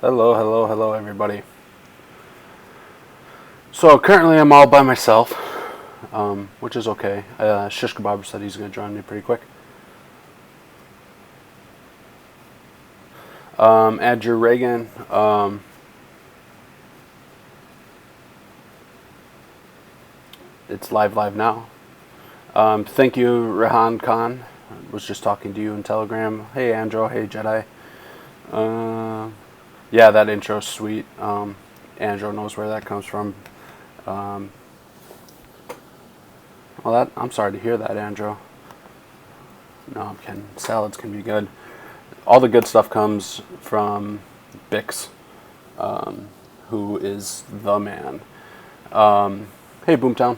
Hello, hello, hello, everybody. So currently I'm all by myself, which is okay. Shish Kebab said he's going to join me pretty quick. Andrew Reagan. It's live now. Thank you, Rehan Khan. I was just talking to you in Telegram. Hey, Andrew. Hey, Jedi. Yeah, that intro's sweet. Andrew knows where that comes from. Um, I'm sorry to hear that, Andrew. No, I'm kidding. Salads can be good. All the good stuff comes from Bix, who is the man. Hey, Boomtown.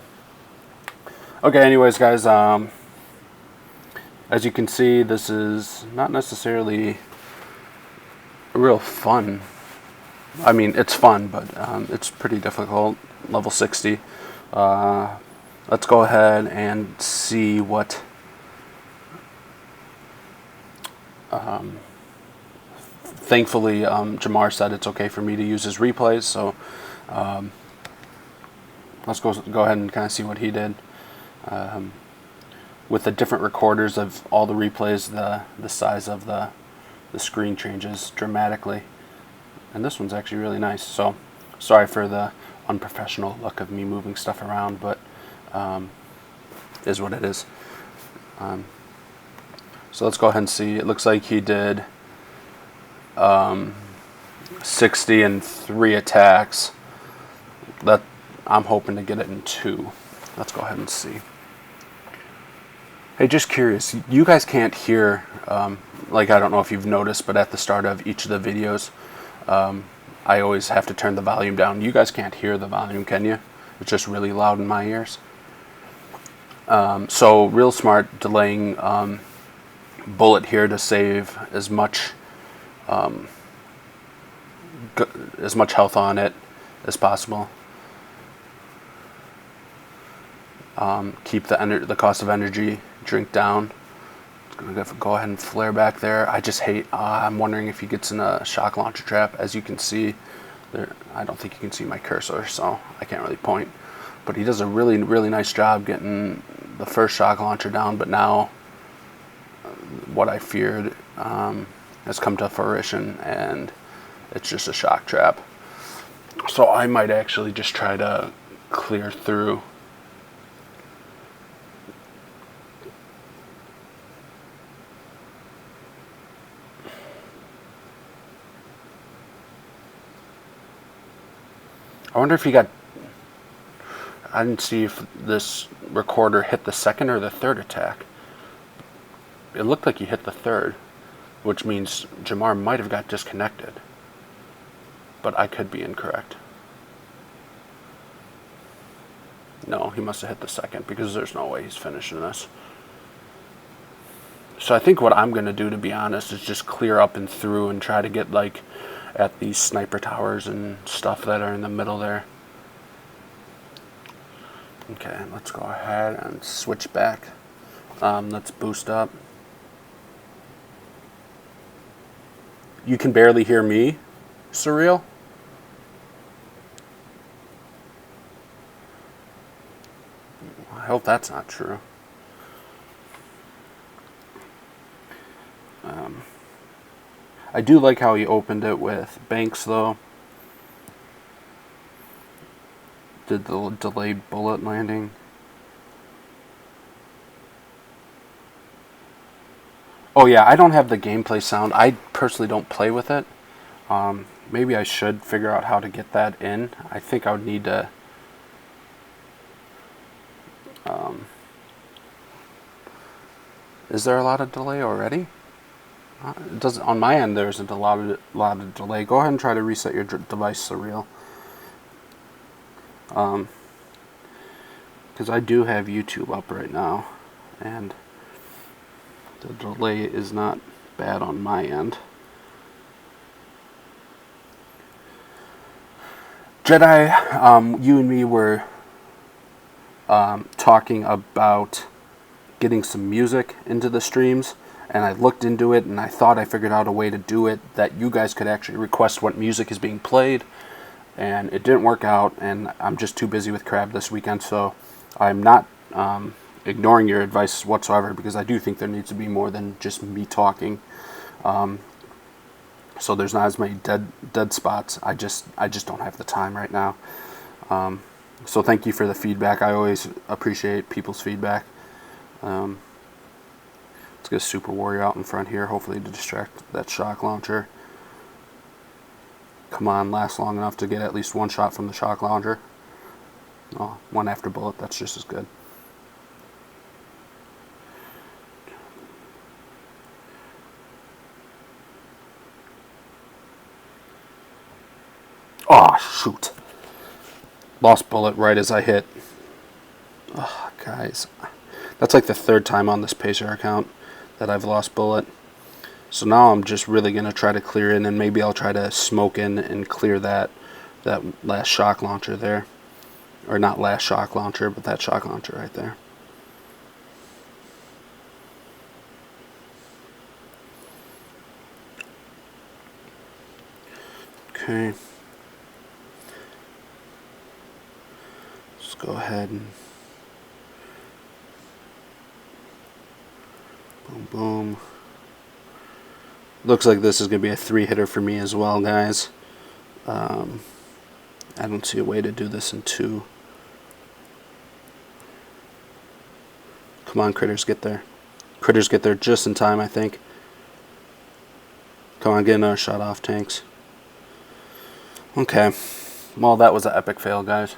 Okay, anyways, guys, as you can see, this is not necessarily real fun. I mean, it's fun, but it's pretty difficult. Level 60. Let's go ahead and see what thankfully, Jamar said it's okay for me to use his replays, so let's go ahead and kind of see what he did. With the different recorders of all the replays, the size of the screen changes dramatically. And this one's actually really nice, so sorry for the unprofessional look of me moving stuff around, but is what it is. So let's go ahead and see. It looks like he did 60 and 3 attacks. That I'm hoping to get it in 2. Let's go ahead and see. Hey, just curious, you guys can't hear, like I don't know if you've noticed, but at the start of each of the videos, I always have to turn the volume down. You guys can't hear the volume, can you? It's just really loud in my ears. So real smart delaying bullet here to save as much health on it as possible. Keep the cost of energy drink down. It's gonna go ahead and flare back there. I just hate. I'm wondering if he gets in a shock launcher trap. As you can see, there. I don't think you can see my cursor, so I can't really point. But he does a really, really nice job getting the first shock launcher down. But now, what I feared has come to fruition, and it's just a shock trap. So I might actually just try to clear through. I wonder if he got. I didn't see if this recorder hit the second or the third attack. It looked like he hit the third, which means Jamar might have got disconnected. But I could be incorrect. No, he must have hit the second, because there's no way he's finishing this. So I think what I'm going to do, to be honest, is just clear up and through and try to get like at these sniper towers and stuff that are in the middle there. Okay, let's go ahead and switch back. Let's boost up. You can barely hear me, Surreal? I hope that's not true. I do like how he opened it with Banks, though. Did the delayed bullet landing. Oh yeah, I don't have the gameplay sound. I personally don't play with it. Maybe I should figure out how to get that in. I think I would need to... is there a lot of delay already? It doesn't, on my end, there isn't a lot of delay. Go ahead and try to reset your device, Surreal. Because I do have YouTube up right now, and the delay is not bad on my end. Jedi, you and me were talking about getting some music into the streams, and I looked into it, and I thought I figured out a way to do it that you guys could actually request what music is being played, and it didn't work out, and I'm just too busy with Crab this weekend, so I'm not ignoring your advice whatsoever, because I do think there needs to be more than just me talking. So there's not as many dead spots. I just don't have the time right now. So thank you for the feedback. I always appreciate people's feedback. Let's get a Super Warrior out in front here, hopefully to distract that shock launcher. Come on, last long enough to get at least one shot from the shock launcher. Oh, one after bullet, that's just as good. Oh, shoot. Lost bullet right as I hit. Oh, guys. That's like the third time on this Pacer account that I've lost bullet. So now I'm just really going to try to clear in, and maybe I'll try to smoke in and clear that last shock launcher there. Or not last shock launcher, but that shock launcher right there. Okay. Let's go ahead and boom, boom. Looks like this is going to be a 3-hitter for me as well, guys. I don't see a way to do this in 2. Come on, critters, get there. Critters get there just in time, I think. Come on, get another shot off, tanks. Okay. Well, that was an epic fail, guys.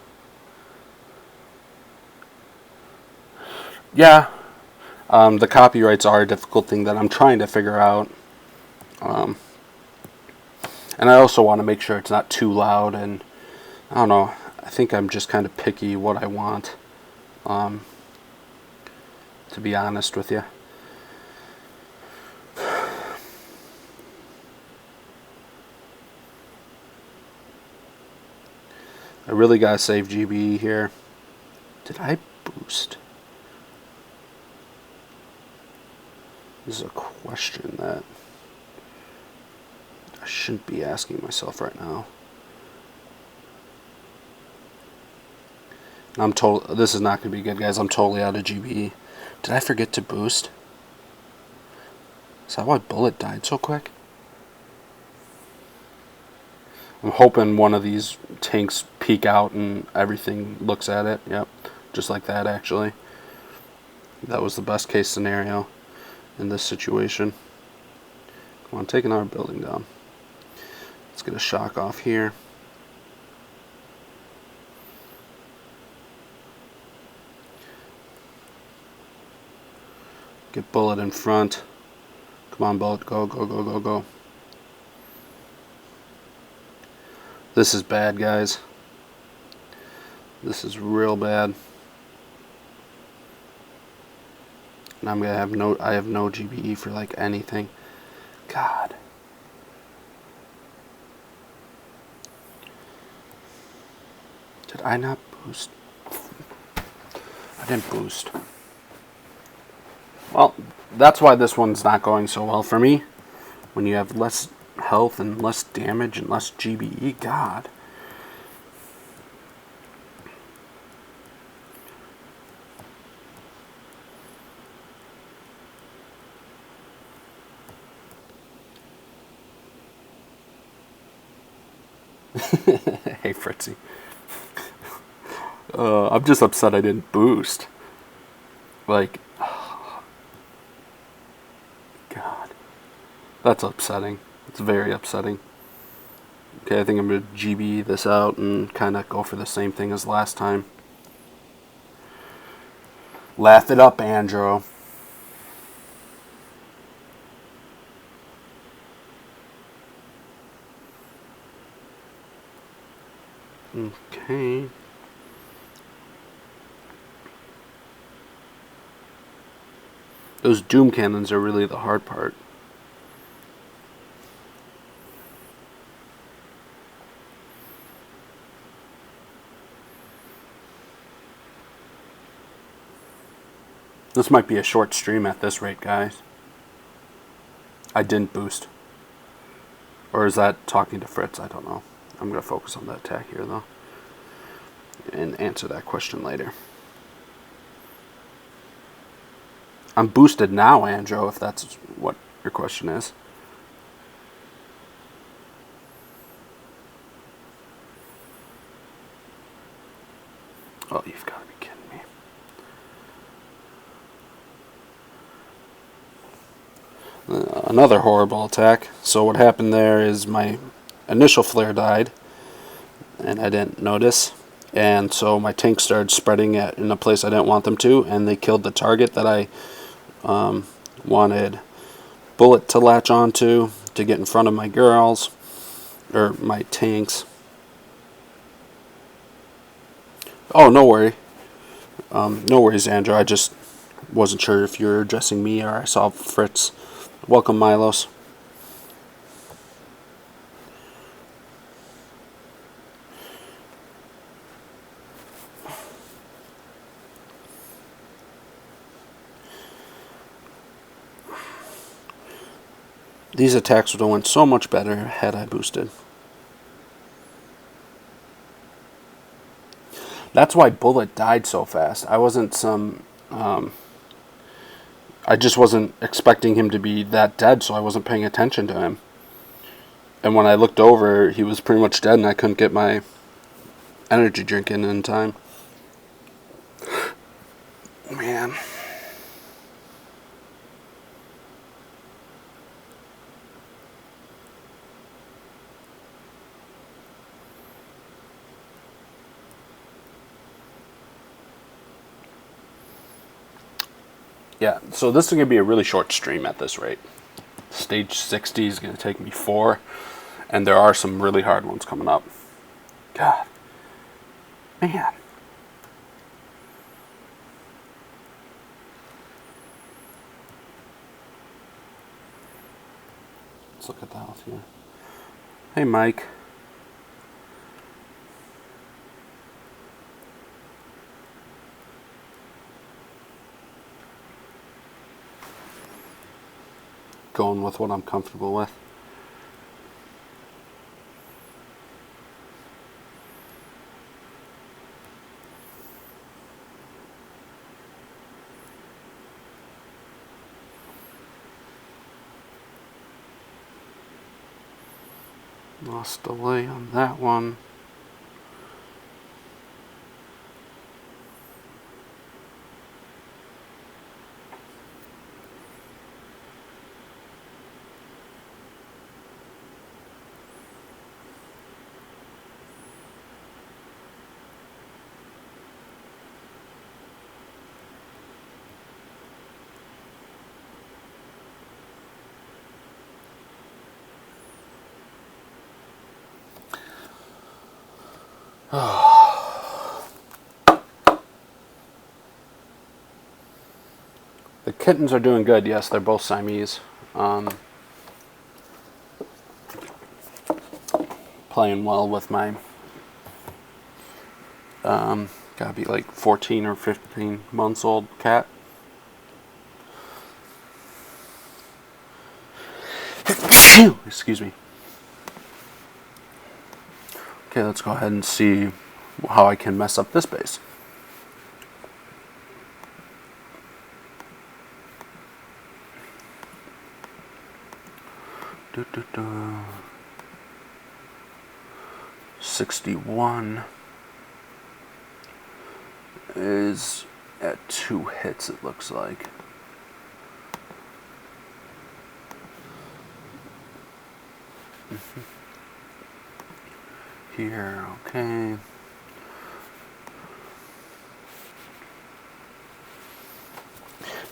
Yeah. The copyrights are a difficult thing that I'm trying to figure out. And I also want to make sure it's not too loud, and I don't know, I think I'm just kind of picky what I want, to be honest with you. I really gotta save GBE here. Did I boost? This is a question that I shouldn't be asking myself right now. This is not going to be good, guys. I'm totally out of GBE. Did I forget to boost? Is that why bullet died so quick? I'm hoping one of these tanks peek out and everything looks at it. Yep, just like that, actually. That was the best case scenario in this situation. Come on, take another building down. Let's get a shock off here. Get bullet in front. Come on, bullet. Go, go, go, go, go. This is bad, guys. This is real bad. And I'm gonna have I have no GBE for like anything. God. Did I not boost? I didn't boost. Well, that's why this one's not going so well for me. When you have less health and less damage and less GBE, God. Hey, Fritzy. I'm just upset I didn't boost. Like, God. That's upsetting. It's very upsetting. Okay, I think I'm going to GB this out and kind of go for the same thing as last time. Laugh it up, Andrew. Okay. Those doom cannons are really the hard part. This might be a short stream at this rate, guys. I didn't boost. Or is that talking to Fritz? I don't know. I'm going to focus on the attack here, though, and answer that question later. I'm boosted now, Andrew, if that's what your question is. Oh, you've got to be kidding me. Another horrible attack. So what happened there is my initial flare died, and I didn't notice. And so my tanks started spreading in a place I didn't want them to, and they killed the target that I wanted Bullet to latch onto to get in front of my girls, or my tanks. Oh, no worry. No worries, Andrew. I just wasn't sure if you were addressing me or I saw Fritz. Welcome, Milos. These attacks would have went so much better had I boosted. That's why Bullet died so fast. I wasn't I just wasn't expecting him to be that dead, so I wasn't paying attention to him. And when I looked over, he was pretty much dead, and I couldn't get my energy drink in time. Man. Yeah, so this is going to be a really short stream at this rate. Stage 60 is going to take me 4, and there are some really hard ones coming up. God. Man. Let's look at the health here. Hey, Mike. Going with what I'm comfortable with. Lost delay on that one. The kittens are doing good. Yes, they're both Siamese. Playing well with my gotta be like 14 or 15 months old cat. Excuse me. Okay, let's go ahead and see how I can mess up this base. Do, do, do. 61 is at 2 hits, it looks like. Here, okay.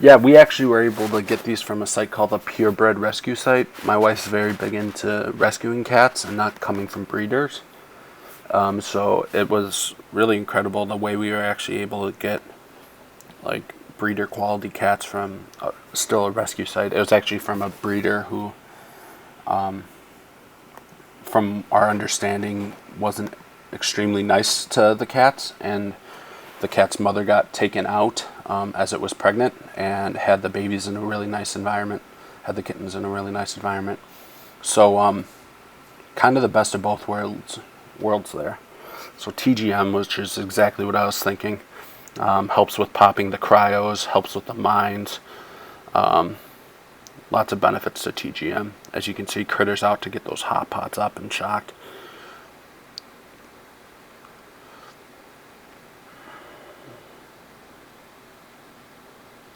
Yeah, we actually were able to get these from a site called the Purebred Rescue Site. My wife's very big into rescuing cats and not coming from breeders. So it was really incredible the way we were actually able to get like breeder quality cats from still a rescue site. It was actually from a breeder who, from our understanding, wasn't extremely nice to the cats, and the cat's mother got taken out as it was pregnant and had the babies in a really nice environment. had the kittens in a really nice environment. So kind of the best of both worlds there. So TGM, which is exactly what I was thinking, helps with popping the cryos, helps with the mines. Lots of benefits to TGM. As you can see, critters out to get those hot pots up and shocked.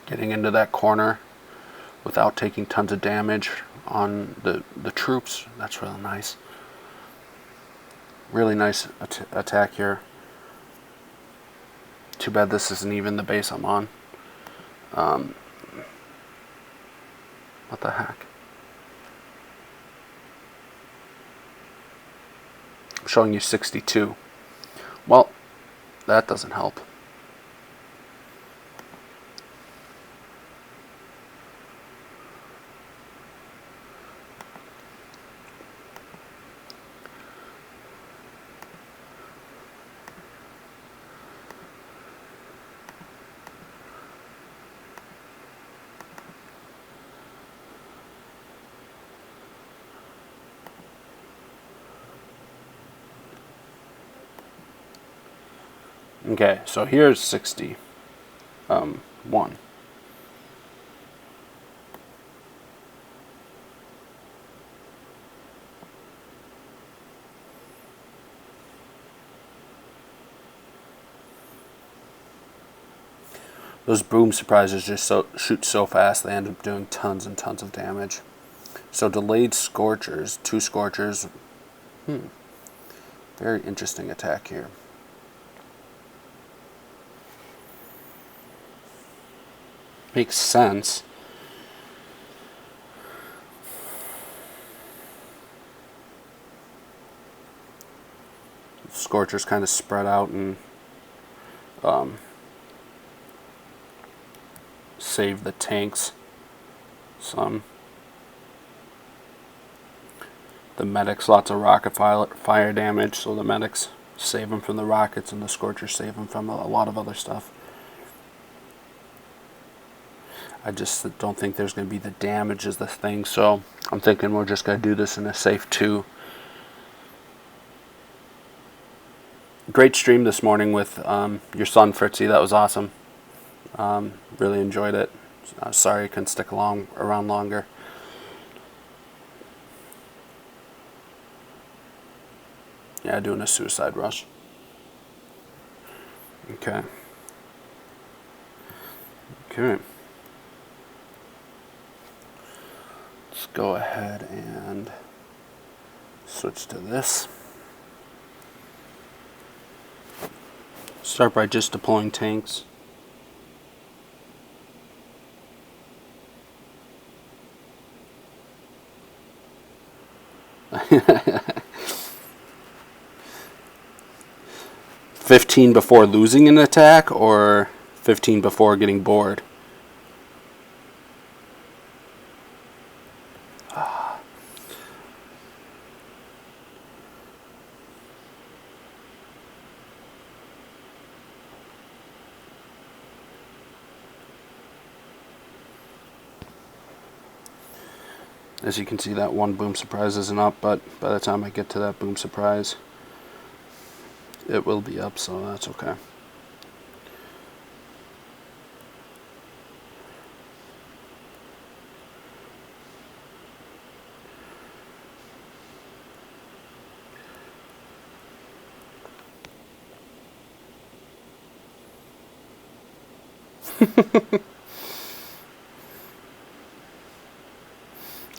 Getting into that corner without taking tons of damage on the troops. That's really nice. Really nice attack here. Too bad this isn't even the base I'm on. What the heck? I'm showing you 62. Well, that doesn't help. Okay, so here's 61. Those boom surprises just shoot so fast, they end up doing tons and tons of damage. So delayed scorchers, 2 scorchers. Very interesting attack here. Makes sense. Scorchers kind of spread out and save the tanks some. The medics, lots of rocket fire damage, so the medics save them from the rockets and the scorchers save them from a lot of other stuff. I just don't think there's going to be the damage as the thing, so I'm thinking we're just going to do this in a safe 2. Great stream this morning with your son, Fritzy. That was awesome. Really enjoyed it. Sorry I couldn't stick around longer. Yeah, doing a suicide rush. Okay. Let's go ahead and switch to this. Start by just deploying tanks. $15 before losing an attack, or $15 before getting bored? As you can see, that one boom surprise isn't up, but by the time I get to that boom surprise, it will be up, so that's okay.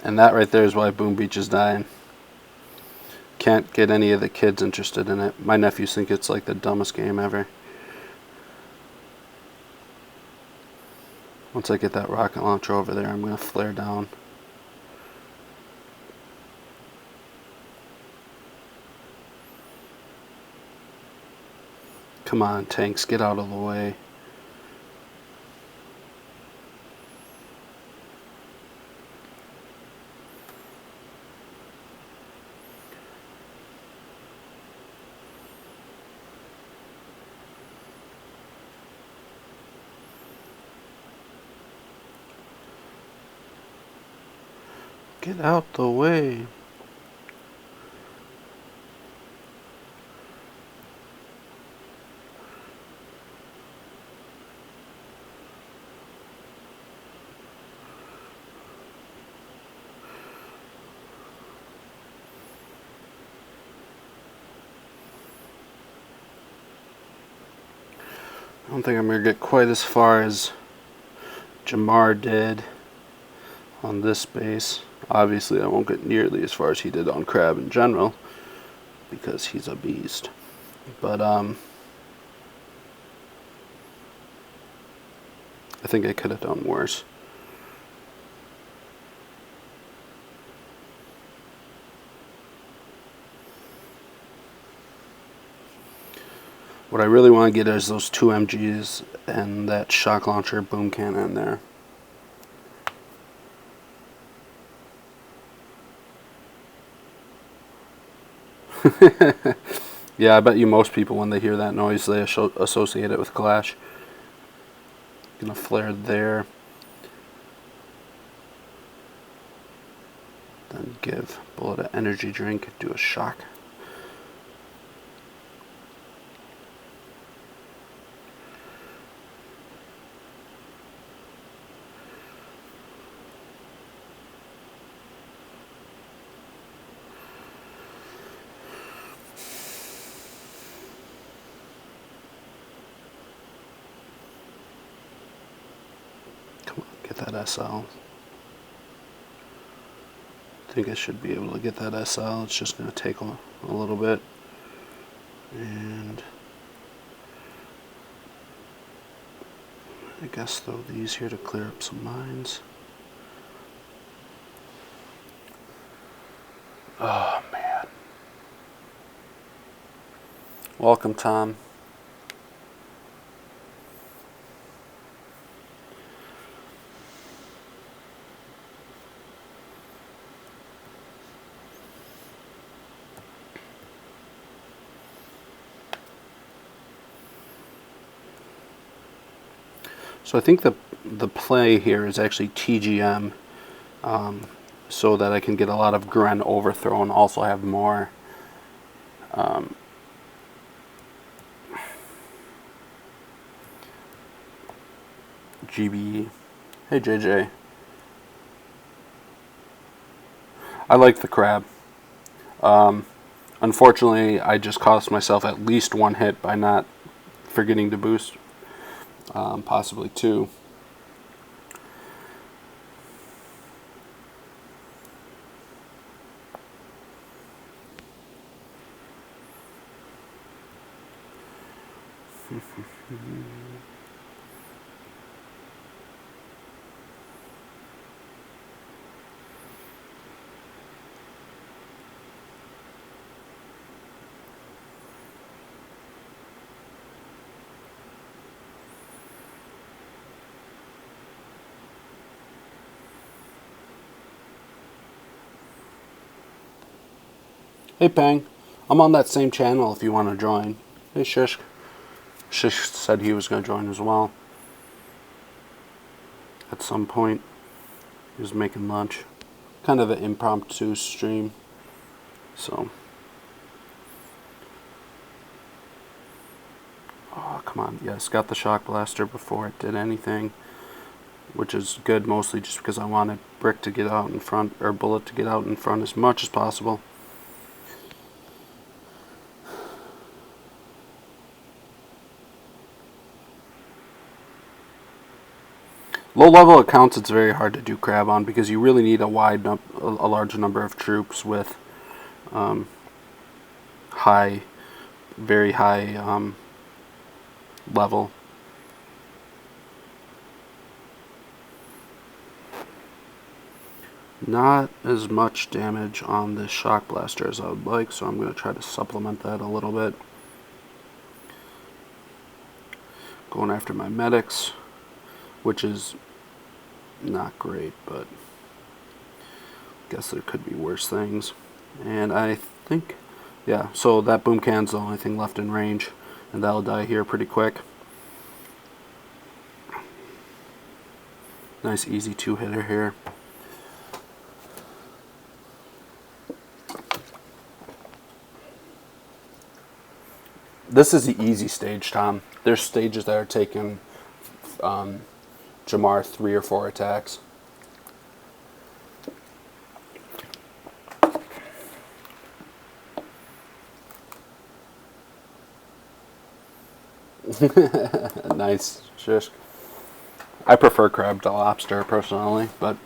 And that right there is why Boom Beach is dying. Can't get any of the kids interested in it. My nephews think it's like the dumbest game ever. Once I get that rocket launcher over there, I'm going to flare down. Come on, tanks, get out of the way. Get out the way. I don't think I'm going to get quite as far as Jamar did on this base. Obviously, I won't get nearly as far as he did on Crab in general, because he's a beast. But I think I could have done worse. What I really want to get is those 2 MGs and that shock launcher boom cannon there. Yeah, I bet you most people, when they hear that noise, they associate it with Clash. Gonna flare there. Then give Bullet an energy drink, do a shock. Get that SL. I think I should be able to get that SL. It's just going to take a little bit. And I guess throw these here to clear up some mines. Oh man. Welcome, Tom. So I think the play here is actually TGM, so that I can get a lot of Gren overthrow and also have more GBE. Hey JJ. I like the Crab. Unfortunately, I just cost myself at least 1 hit by not forgetting to boost. Possibly 2. Hey Pang, I'm on that same channel if you want to join. Hey Shish. Shish said he was going to join as well. At some point, he was making lunch. Kind of an impromptu stream. So. Oh, come on. Yes, got the shock blaster before it did anything. Which is good, mostly just because I wanted Brick to get out in front, or Bullet to get out in front as much as possible. Low-level accounts, it's very hard to do Crab on because you really need a large number of troops with very high level. Not as much damage on this shock blaster as I would like, so I'm going to try to supplement that a little bit. Going after my medics, which is not great, but I guess there could be worse things. And I think, yeah, so that boom can's the only thing left in range, and that'll die here pretty quick. Nice easy 2-hitter here. This is the easy stage, Tom. There's stages that are taking Jamar 3 or 4 attacks. Nice. Shush. I prefer crab to lobster personally, but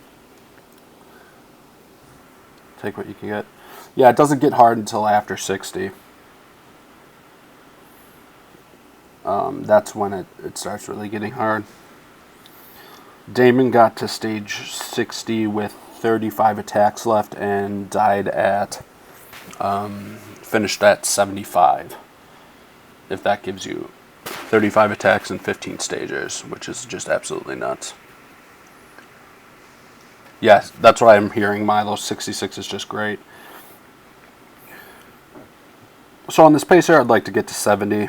take what you can get. Yeah, it doesn't get hard until after 60. That's when it starts really getting hard. Damon got to stage 60 with 35 attacks left and died at, finished at 75. If that gives you 35 attacks in 15 stages, which is just absolutely nuts. Yes, that's what I'm hearing, Milo. 66 is just great. So on this pacer, I'd like to get to 70.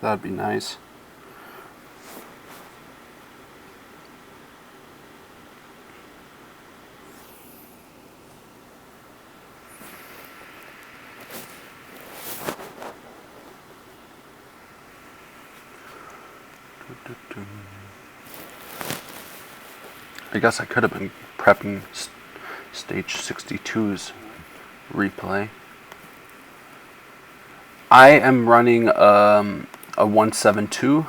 That'd be nice. I guess I could have been prepping stage 62's replay. I am running a 172,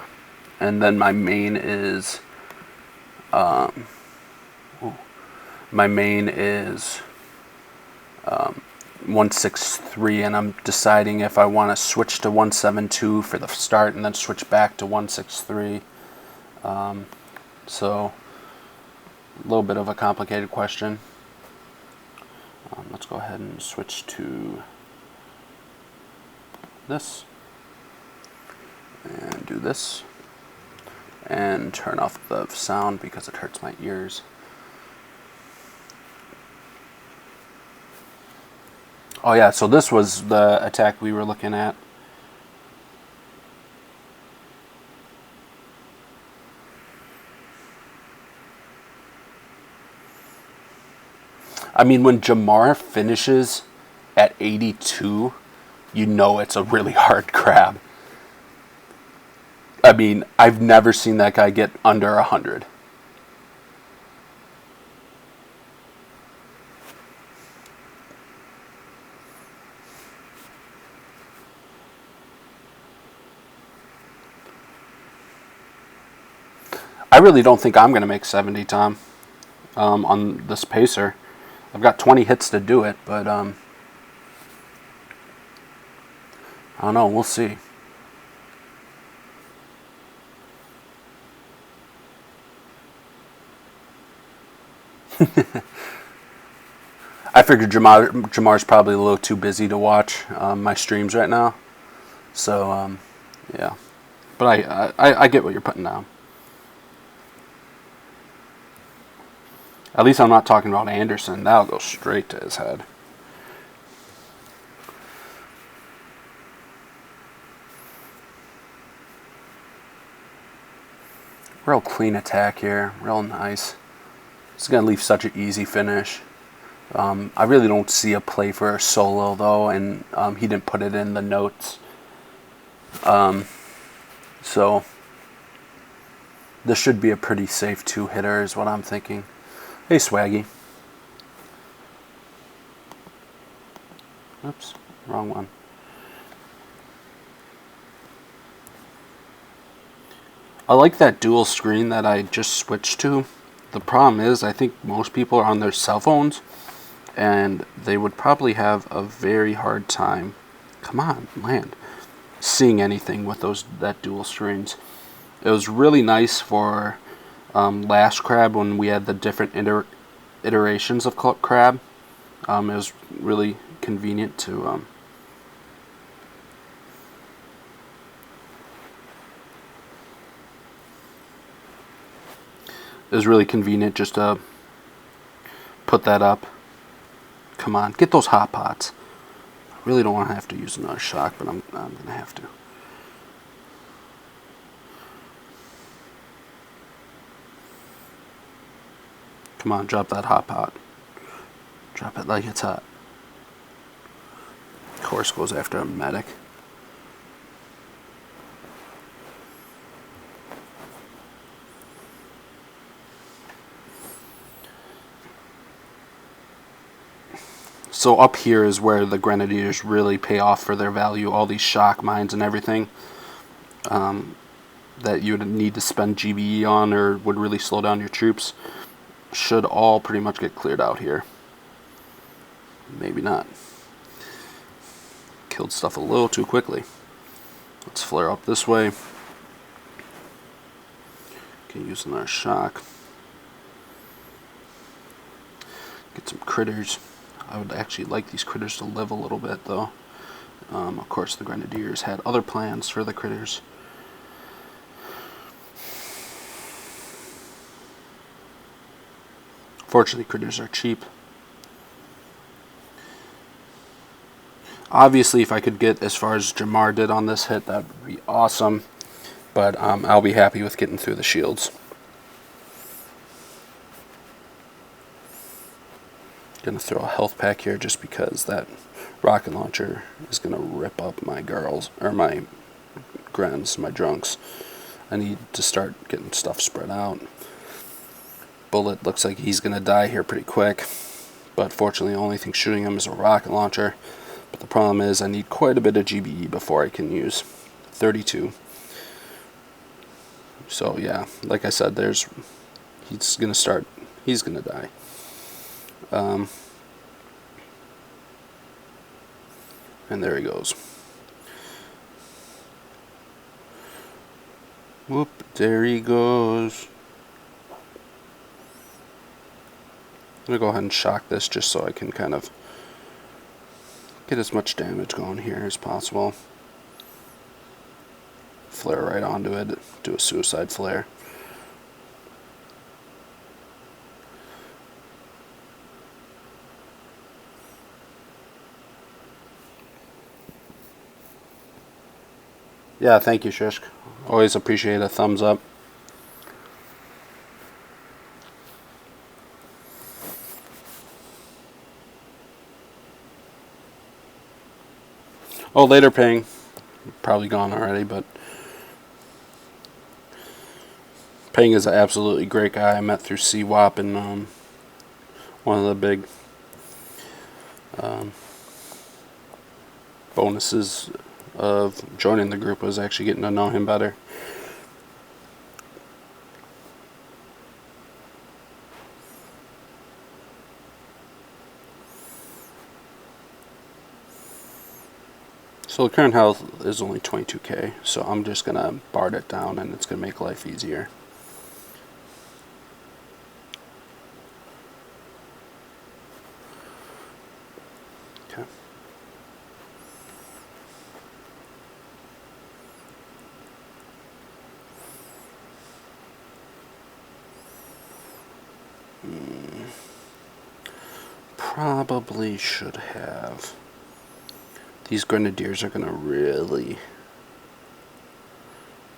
and then my main is 163, and I'm deciding if I want to switch to 172 for the start and then switch back to 163. So a little bit of a complicated question. Let's go ahead and switch to this and do this and turn off the sound because it hurts my ears. Oh yeah, so this was the attack we were looking at. I mean, when Jamar finishes at 82, you know it's a really hard crab. I mean, I've never seen that guy get under 100. I really don't think I'm going to make 70, Tom, on this pacer. I've got 20 hits to do it, but I don't know. We'll see. I figured Jamar's probably a little too busy to watch my streams right now. So, yeah. But I get what you're putting down. At least I'm not talking about Anderson. That'll go straight to his head. Real clean attack here. Real nice. It's going to leave such an easy finish. I really don't see a play for a solo, though, and he didn't put it in the notes. So this should be a pretty safe two-hitter is what I'm thinking. Hey, Swaggy. Oops, wrong one. I like that dual screen that I just switched to. The problem is I think most people are on their cell phones, and they would probably have a very hard time, come on, land, seeing anything with that dual screens. It was really nice for last crab when we had the different iterations of crab. It was really convenient to just to put that up. Come on, get those hot pots. I really don't want to have to use another shock, but I'm going to have to. Come on, drop that hot pot. Drop it like it's hot. course goes after a medic. So up here is where the Grenadiers really pay off for their value. All these shock mines and everything that you would need to spend GBE on or would really slow down your troops should all pretty much get cleared out here. Maybe not. Killed stuff a little too quickly. Let's flare up this way. Okay, using our shock. Get some critters. I would actually like these critters to live a little bit, though. Of course, the Grenadiers had other plans for the critters. Fortunately, critters are cheap. Obviously, if I could get as far as Jamar did on this hit, that would be awesome. But I'll be happy with getting through the shields. Gonna throw a health pack here just because that rocket launcher is gonna rip up my girls, or my Grens, my drunks. I need to start getting stuff spread out. Bullet looks like he's gonna die here pretty quick, but fortunately the only thing shooting him is a rocket launcher. But the problem is I need quite a bit of GBE before I can use 32. So yeah, like I said, he's gonna die. And there he goes. Whoop, there he goes. I'm gonna go ahead and shock this just so I can kind of get as much damage going here as possible. Flare right onto it, do a suicide flare. Yeah, thank you, Shishk. Always appreciate a thumbs up. Oh, later ping. Probably gone already, but Ping is an absolutely great guy. I met through CWAP, and one of the big bonuses of joining the group was actually getting to know him better. So the current health is only 22k, so I'm just going to bard it down and it's going to make life easier. Okay. Probably should have. These Grenadiers are going to really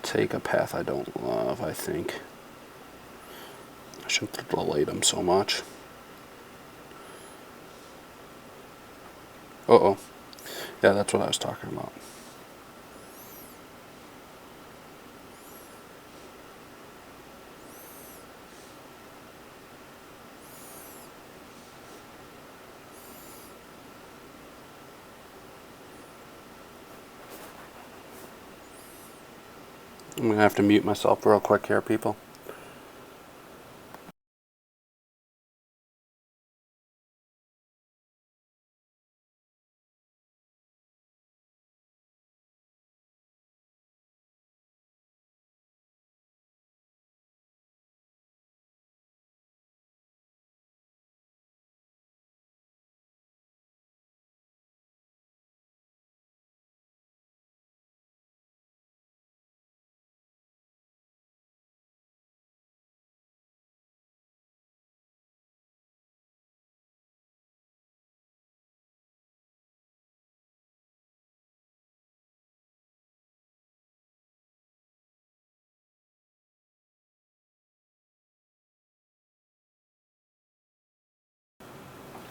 take a path I don't love, I think. I shouldn't have delayed them so much. Uh-oh. Yeah, that's what I was talking about. I'm going to have to mute myself real quick here, people.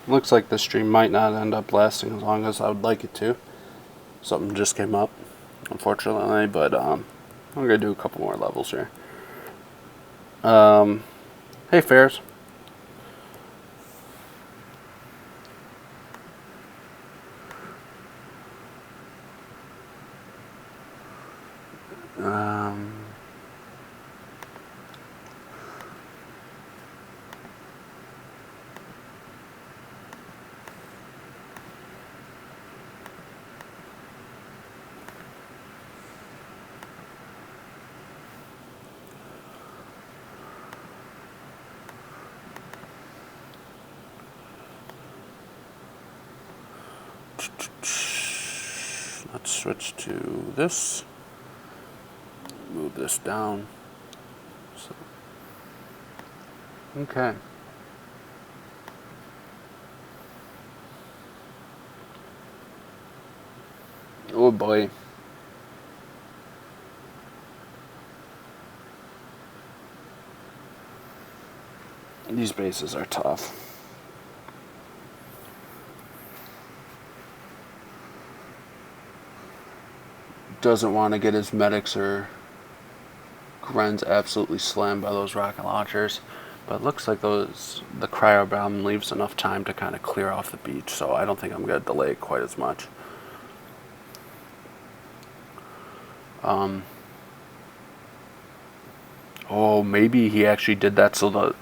Looks like the stream might not end up lasting as long as I would like it to. Something just came up, unfortunately, but I'm gonna do a couple more levels here. Hey, Fares. Um, let's switch to this. Move this down. So, okay. Oh boy. These bases are tough. Doesn't want to get his medics or Gren's absolutely slammed by those rocket launchers. But it looks like the cryo bomb leaves enough time to kind of clear off the beach, so I don't think I'm going to delay it quite as much. Oh, maybe he actually did that so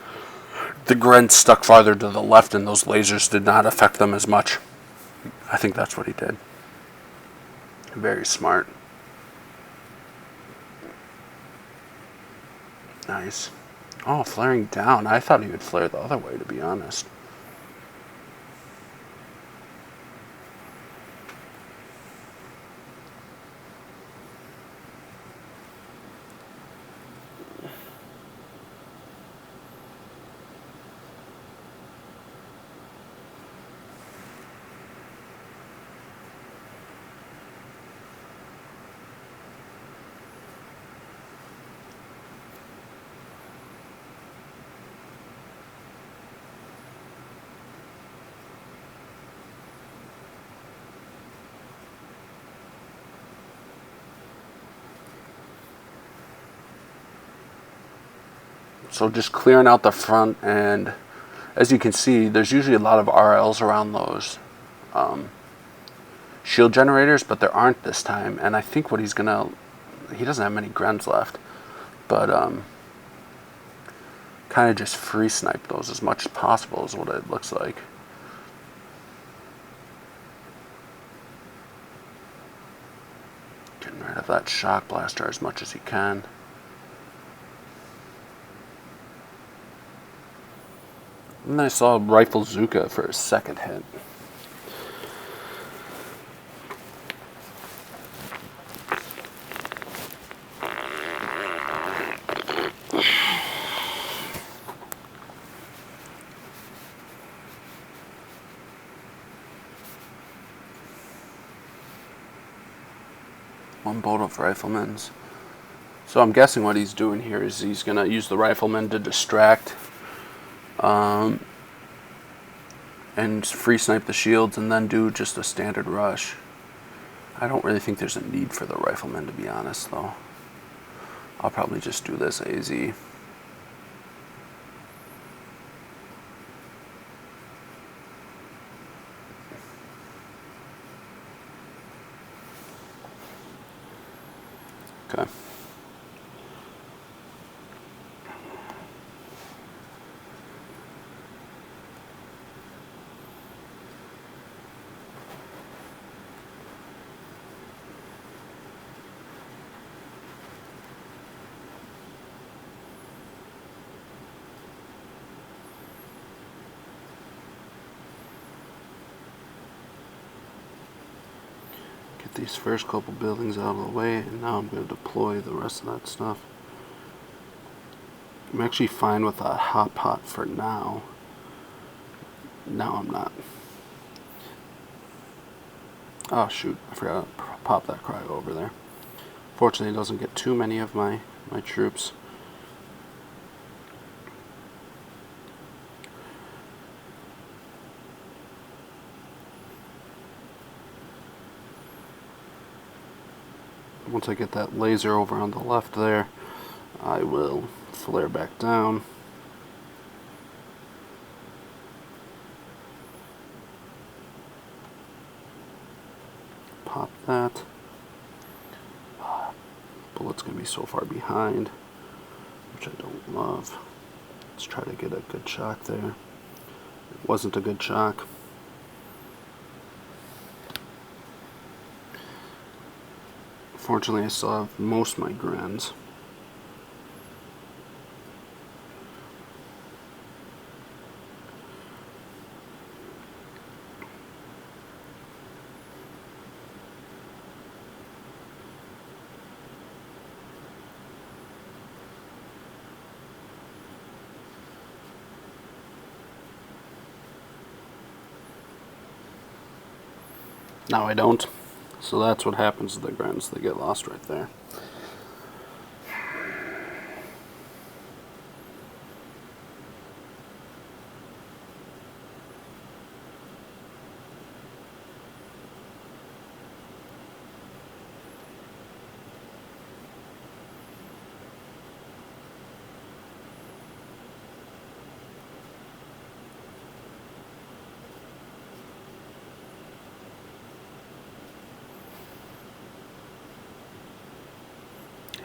the Gren stuck farther to the left and those lasers did not affect them as much. I think that's what he did. Very smart. Nice. Oh, flaring down. I thought he would flare the other way, to be honest. So just clearing out the front, and as you can see, there's usually a lot of RLs around those shield generators, but there aren't this time. And I think what he doesn't have many Grens left, but kind of just free snipe those as much as possible is what it looks like. Getting rid of that shock blaster as much as he can. And I saw Rifle Zuka for a second hit. One bolt of riflemen's. So I'm guessing what he's doing here is he's going to use the riflemen to distract and free snipe the shields and then do just a standard rush. I don't really think there's a need for the riflemen, to be honest, though. I'll probably just do this AZ. Okay. Get these first couple buildings out of the way, and now I'm going to deploy the rest of that stuff. I'm actually fine with a hot pot for now. Now I'm not. Oh shoot, I forgot to pop that cryo over there. Fortunately, it doesn't get too many of my troops. once I get that laser over on the left there, I will flare back down. Pop that. Bullet's going to be so far behind, which I don't love. Let's try to get a good shock there. It wasn't a good shock. Fortunately, I still have most of my grins. Now I don't. So that's what happens to the grins. They get lost right there.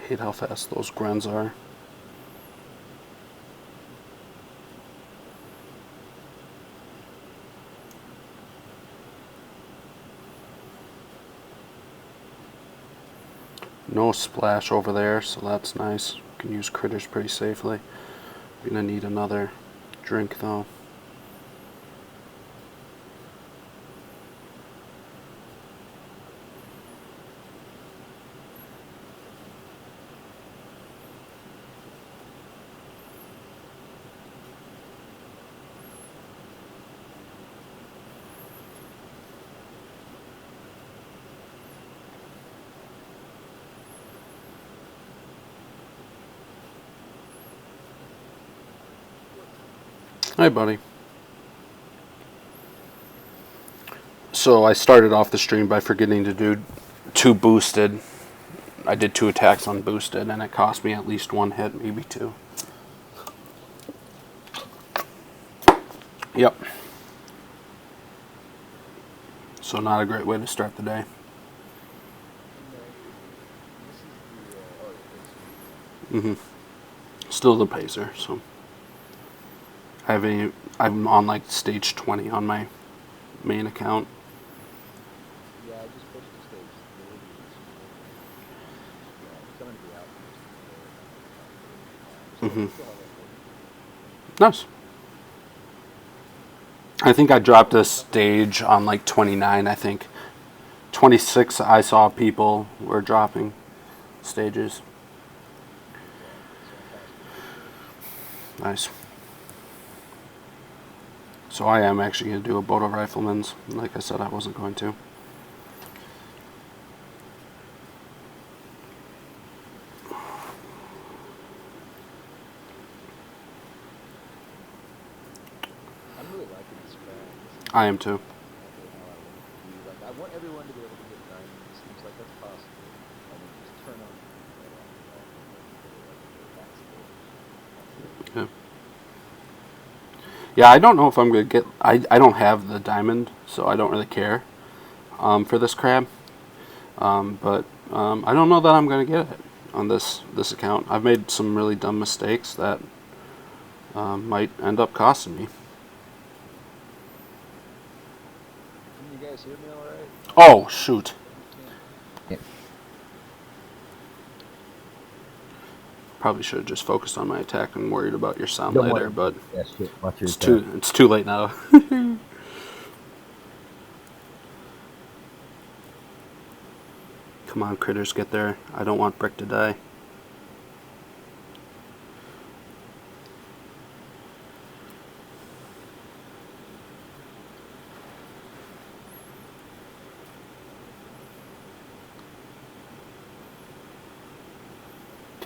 Hate how fast those grins are. No splash over there, so that's nice. Can use critters pretty safely. Gonna need another drink though. Hi, buddy. So I started off the stream by forgetting to do 2 boosted. I did 2 attacks on boosted, and it cost me at least 1 hit, maybe 2. Yep. So not a great way to start the day. Still the pacer, so I'm on like stage 20 on my main account. Yeah, I just pushed the stage. Nice. I think I dropped a stage on like 29, I think. 26 I saw people were dropping stages. Nice. So I am actually going to do a Bodo Rifleman's. Like I said, I wasn't going to. I'm really liking this crab. I am too. I want everyone to be able to get diamonds. It seems like that's possible. I mean, just turn on. Yeah. Yeah, I don't know if I'm going to get... I don't have the diamond, so I don't really care for this crab. But I don't know that I'm going to get it on this account. I've made some really dumb mistakes that might end up costing me. Can you guys hear me all right? Oh, shoot. Yeah. Probably should have just focused on my attack and worried about your sound Don't later, worry. but Yeah, shit. Watch your it's too late now. Come on, critters, get there. I don't want Brick to die.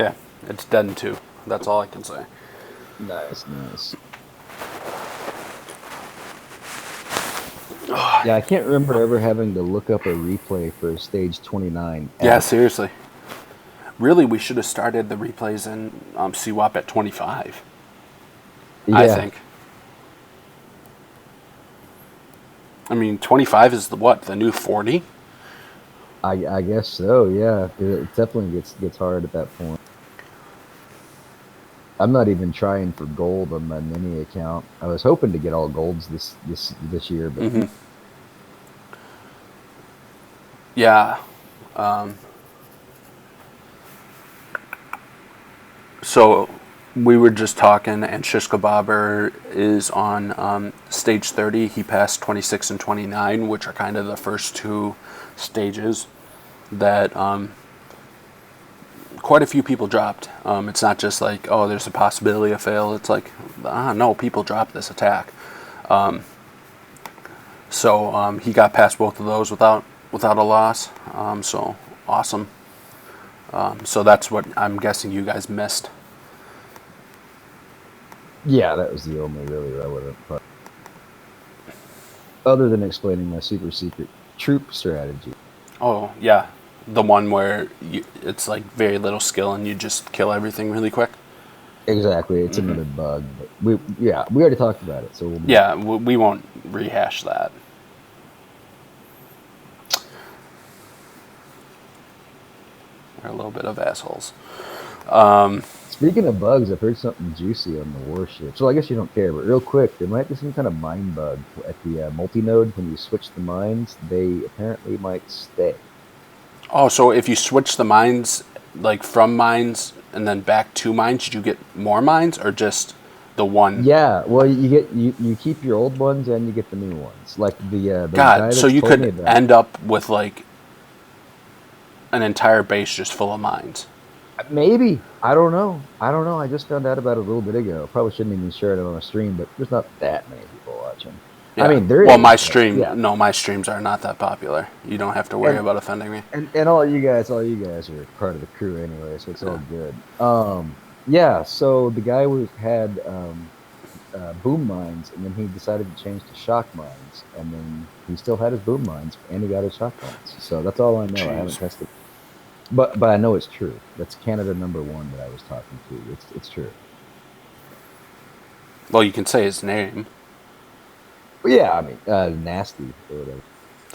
Okay, it's dead in 2. That's all I can say. Nice, nice. Yeah, I can't remember ever having to look up a replay for stage 29. Yeah, seriously. Really, we should have started the replays in CWAP at 25. Yeah. I think. I mean, 25 is the new 40? I guess so. Yeah, 'cause it definitely gets hard at that point. I'm not even trying for gold on my mini account. I was hoping to get all golds this year, but Mm-hmm. Yeah. So we were just talking, and Shishka Bobber is on stage 30. He passed 26 and 29, which are kind of the first two stages that quite a few people dropped. It's not just like, oh, there's a possibility of fail. It's like, no, people dropped this attack. So he got past both of those without a loss. So awesome. So that's what I'm guessing you guys missed. yeah, that was the only really relevant part. Other than explaining my super secret troop strategy. Oh yeah, the one where it's like very little skill and you just kill everything really quick. Exactly, it's another bug. But we already talked about it, so Yeah, we won't rehash that. We're a little bit of assholes. Speaking of bugs, I've heard something juicy on the warship. So I guess you don't care, but real quick, there might be some kind of mine bug at the multi-node. When you switch the mines, they apparently might stay. Oh, so if you switch the mines, like from mines and then back to mines, did you get more mines or just the one? Yeah, well, you keep your old ones and you get the new ones. Like the guy God, that's so you told me could about. end up with like an entire base just full of mines. Maybe. I don't know. I just found out about it a little bit ago. Probably shouldn't even share it on a stream, but there's not that many people watching. Yeah. I mean, there well, is. my but stream, yeah. no, my streams are not that popular. You don't have to worry And, about offending me. and all you guys are part of the crew anyway, so it's all good. Yeah. So the guy had boom mines, and then he decided to change to shock mines, and then he still had his boom mines, and he got his shock mines. So that's all I know. Jeez. I haven't tested. But I know it's true. That's Canada #1 that I was talking to. It's true. Well, you can say his name. But yeah, I mean, nasty or whatever.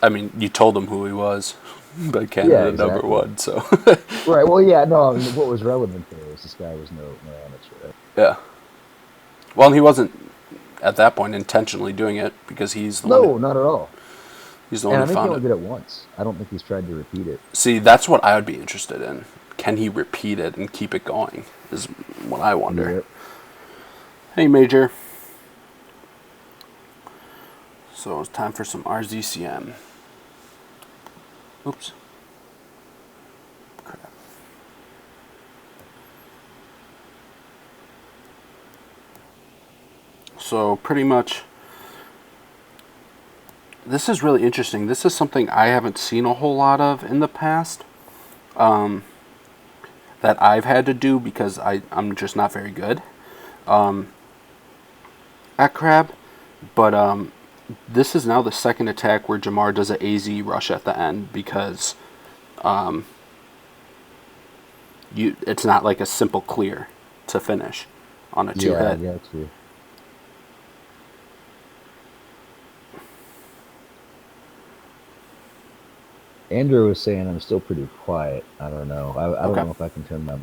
I mean, you told him who he was, but Canada exactly. #1. So. Right. Well, yeah. No. I mean, what was relevant there is this guy was no amateur. Right? Yeah. Well, he wasn't at that point intentionally doing it because he's the one. No, not at all. He's the And one I who think he found only it. did it once. I don't think he's tried to repeat it. See, that's what I would be interested in. Can he repeat it and keep it going? Is what I wonder. Yep. Hey, Major. So it's time for some RZCM. Oops. Crap. So pretty much, this is really interesting. This is something I haven't seen a whole lot of in the past. That I've had to do because I'm just not very good at crab. But this is now the second attack where Jamar does an AZ rush at the end because it's not like a simple clear to finish on a 2 Yeah, I hit. got you. Andrew was saying I'm still pretty quiet. I don't know. I don't Okay. know if I can turn my.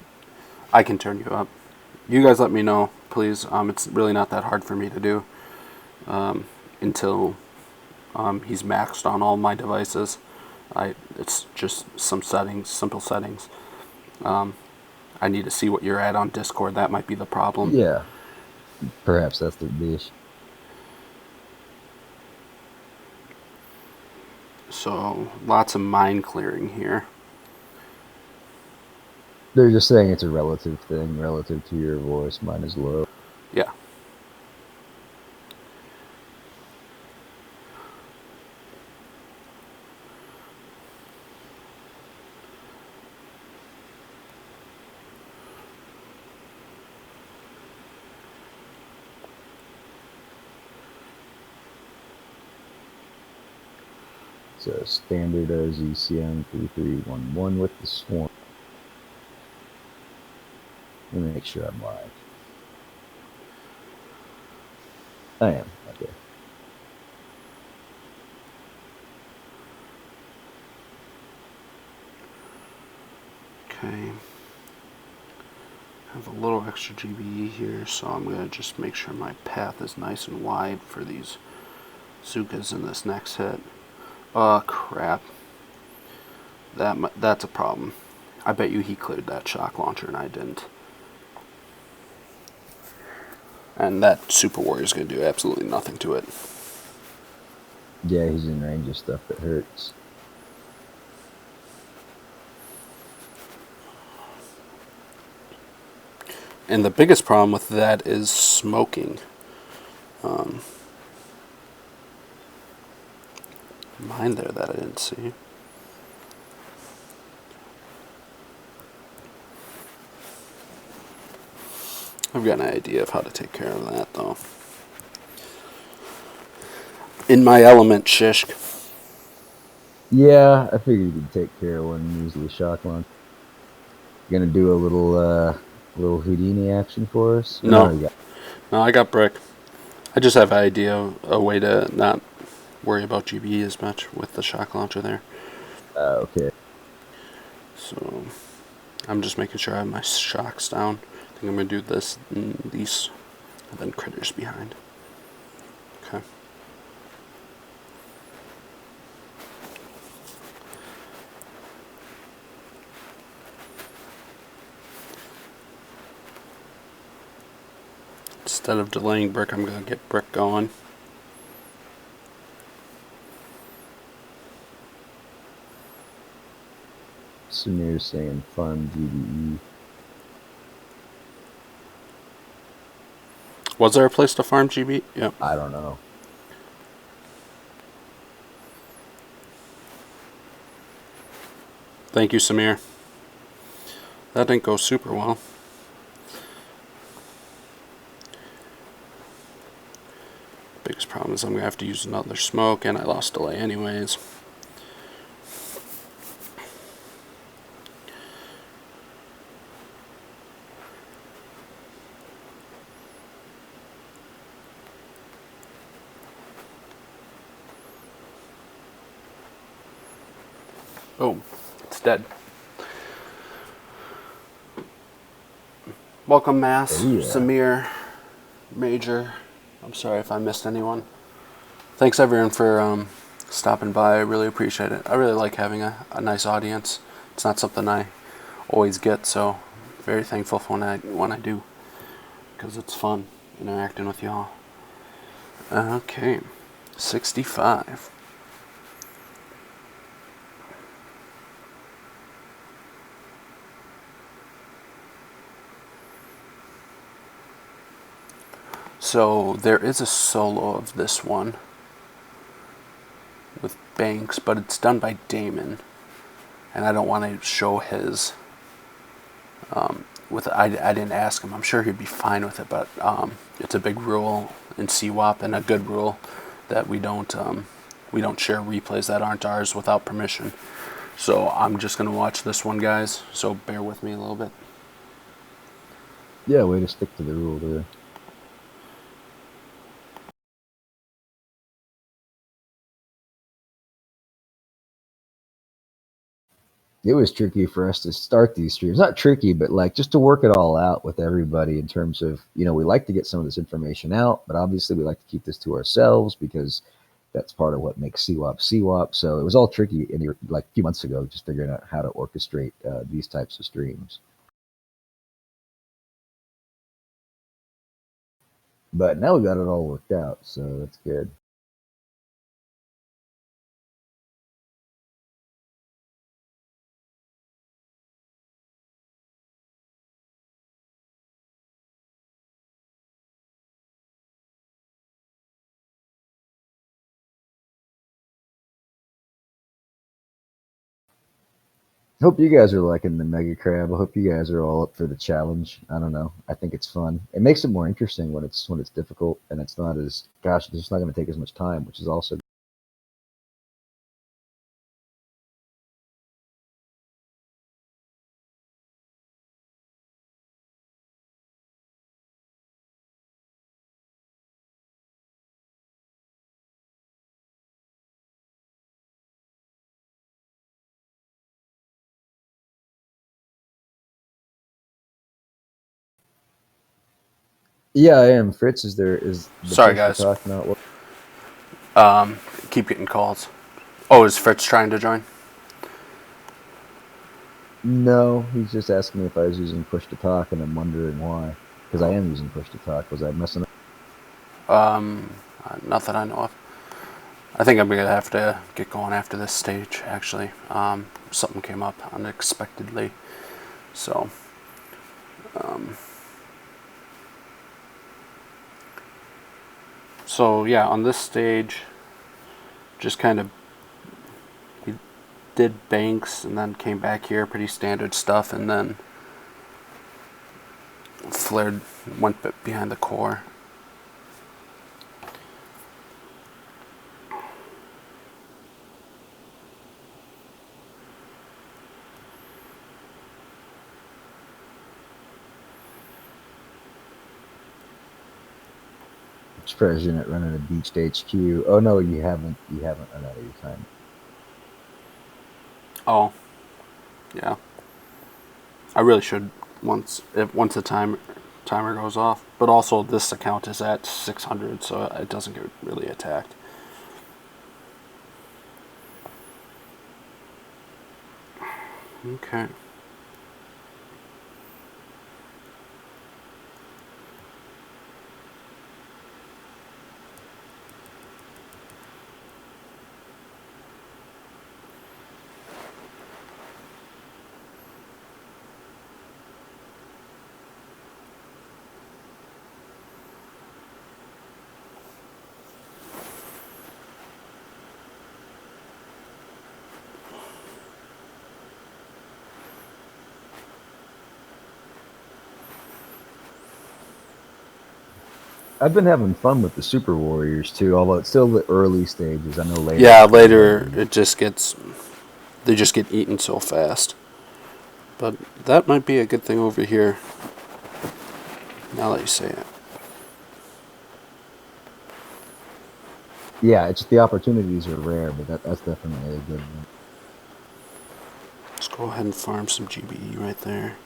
I can turn you up. You guys let me know, please. It's really not that hard for me to do until he's maxed on all my devices. It's just some settings, simple settings. I need to see what you're at on Discord. That might be the problem. Yeah. Perhaps that's the issue. So lots of mind clearing here. They're just saying it's a relative thing, relative to your voice. Mine is low. Yeah. It's a standard ZCM 3311 with the swarm. Let me make sure I'm live. I am. Okay. Okay. I have a little extra GBE here, so I'm going to just make sure my path is nice and wide for these Zukas in this next hit. Oh, crap. That's a problem. I bet you he cleared that shock launcher and I didn't. And that Super Warrior is going to do absolutely nothing to it. Yeah, he's in range of stuff that hurts. And the biggest problem with that is smoking. Mine there that I didn't see. I've got an idea of how to take care of that, though. In my element, Shishk. Yeah, I figured you could take care of one and use the shock launcher. Gonna do a little Houdini action for us? Or no, No, you got. no, I got brick. I just have an idea, a way to not worry about GBE as much with the shock launcher there. Okay. So I'm just making sure I have my shocks down. I think I'm going to do this and these, and then critters behind. Okay. Instead of delaying brick, I'm going to get brick going. Samir's saying fun GBE. Was there a place to farm GB? Yep. I don't know. Thank you, Samir. That didn't go super well. Biggest problem is I'm going to have to use another smoke, and I lost delay anyways. Oh, it's dead. Welcome, Mass, Oh, yeah. Samir, Major. I'm sorry if I missed anyone. Thanks, everyone, for stopping by. I really appreciate it. I really like having a nice audience. It's not something I always get, so very thankful for when I do, because it's fun interacting with y'all. Okay, 65. So there is a solo of this one with Banks, but it's done by Damon, and I don't want to show his. I didn't ask him. I'm sure he'd be fine with it, but it's a big rule in CWAP and a good rule that we don't share replays that aren't ours without permission. So I'm just gonna watch this one, guys. So bear with me a little bit. Yeah, way to stick to the rule there. It was tricky for us to start these streams. Not tricky, but like just to work it all out with everybody in terms of, we like to get some of this information out, but obviously we like to keep this to ourselves because that's part of what makes CWAP CWAP. So it was all tricky like a few months ago, just figuring out how to orchestrate these types of streams. But now we got it all worked out, so that's good. Hope you guys are liking the Mega Crab. I hope you guys are all up for the challenge. I don't know. I think it's fun. It makes it more interesting when it's difficult and it's not as gosh, it's just not going to take as much time, which is also Yeah, I am. Fritz, is the Sorry, push to guys. talk not? Keep getting calls. Oh, is Fritz trying to join? No, he's just asking me if I was using push to talk, and I'm wondering why. Because I am using push to talk. Was I messing up? Not that I know of. I think I'm gonna have to get going after this stage. Actually, something came up unexpectedly, so yeah. On this stage, just kind of he did banks and then came back here, pretty standard stuff, and then flared, went behind the core. I'm surprised you're not running a beached HQ. Oh no, you haven't. You haven't run out of your time. Oh, yeah. I really should once the timer goes off. But also this account is at 600, so it doesn't get really attacked. Okay. I've been having fun with the Super Warriors too, although it's still the early stages. I know later. Yeah, later it just gets, they just get eaten so fast. But that might be a good thing over here, now that you say it. Yeah, it's the opportunities are rare, but that's definitely a good one. Let's go ahead and farm some GBE right there.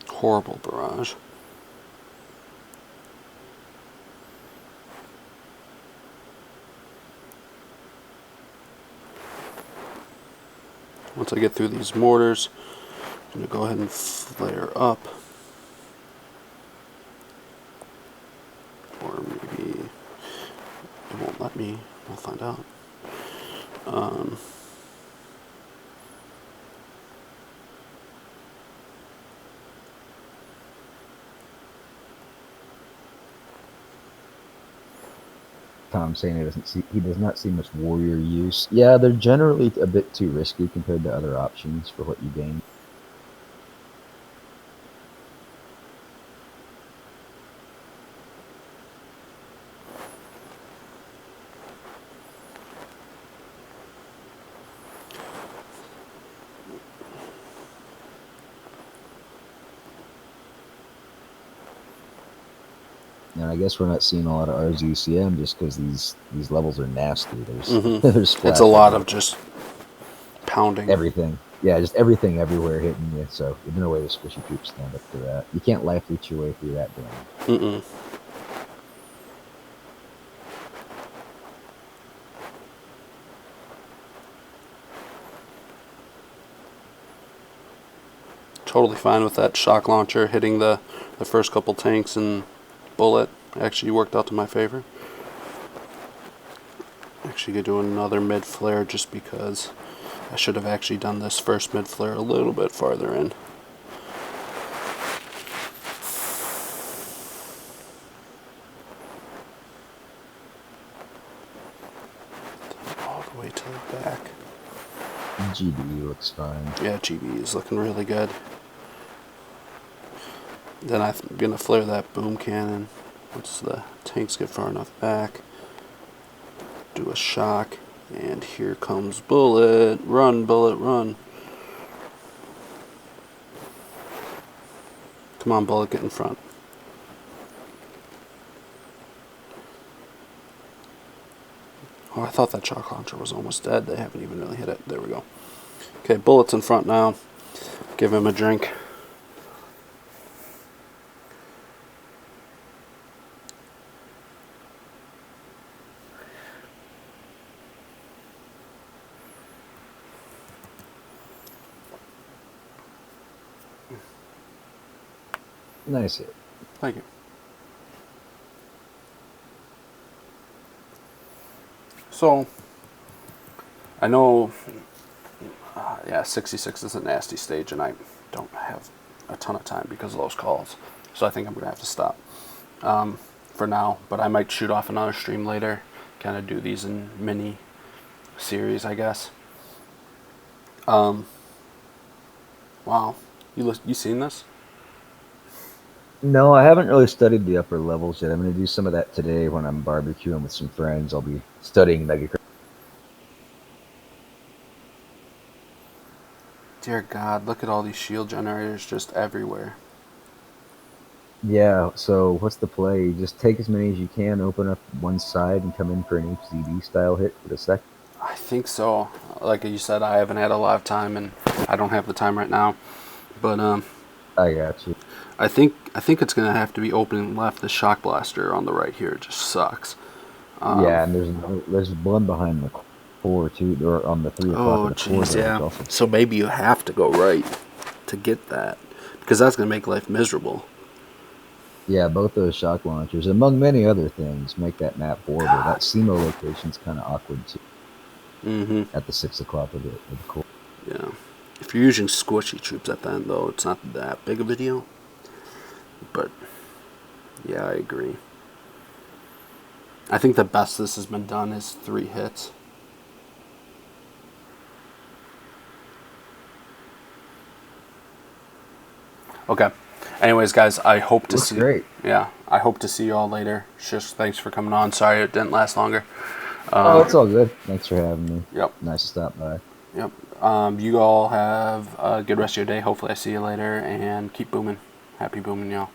Horrible barrage. Once I get through these mortars, I'm going to go ahead and flare up. Or maybe it won't let me. We'll find out. Tom saying he does not see much warrior use. Yeah, they're generally a bit too risky compared to other options for what you gain. And I guess we're not seeing a lot of RZCM just because these levels are nasty. There's splash It's a lot everywhere. of just pounding. Everything. Yeah, just everything everywhere hitting you. So there's no way the squishy troops stand up to that. You can't life leech your way through that damage. Mm-mm. Totally fine with that shock launcher hitting the first couple tanks and bullet. Actually worked out to my favor. Actually gonna do another mid flare just because I should have actually done this first mid flare a little bit farther in. All the way to the back. GD looks fine. Yeah, GB is looking really good. Then I'm gonna flare that boom cannon once the tanks get far enough back. Do a shock, and here comes bullet. Run, bullet, run. Come on, bullet, get in front. Oh, I thought that shock launcher was almost dead. They haven't even really hit it. There we go. Okay, bullet's in front now. Give him a drink. Nice hit. Thank you. So, I know, yeah, 66 is a nasty stage, and I don't have a ton of time because of those calls. So I think I'm going to have to stop for now. But I might shoot off another stream later, kind of do these in mini series, I guess. Wow. You seen this? No, I haven't really studied the upper levels yet. I'm going to do some of that today when I'm barbecuing with some friends. I'll be studying Mega. Dear God, look at all these shield generators just everywhere. Yeah, so what's the play? You just take as many as you can, open up one side, and come in for an HZD style hit for the second. I think so. Like you said, I haven't had a lot of time, and I don't have the time right now. But I got you. I think it's gonna have to be open left. The shock blaster on the right here just sucks. Yeah, and there's one behind the core too, or on the 3 o'clock Oh of the core jeez, there, which yeah. also. So maybe you have to go right to get that, because that's gonna make life miserable. Yeah, both those shock launchers, among many other things, make that map horrible. God. That SEMO location's kind of awkward too. Mm-hmm. At the 6 o'clock of the core. Yeah. If you're using squishy troops at the end, though, it's not that big a video. But yeah, I agree. I think the best this has been done is 3 hits. Okay. Anyways, guys, I hope to Looks see. great. Yeah, I hope to see you all later. Just thanks for coming on. Sorry it didn't last longer. Oh, it's all good. Thanks for having me. Yep. Nice to stop by. Yep. You all have a good rest of your day. Hopefully, I see you later, and keep booming. Happy booming, y'all.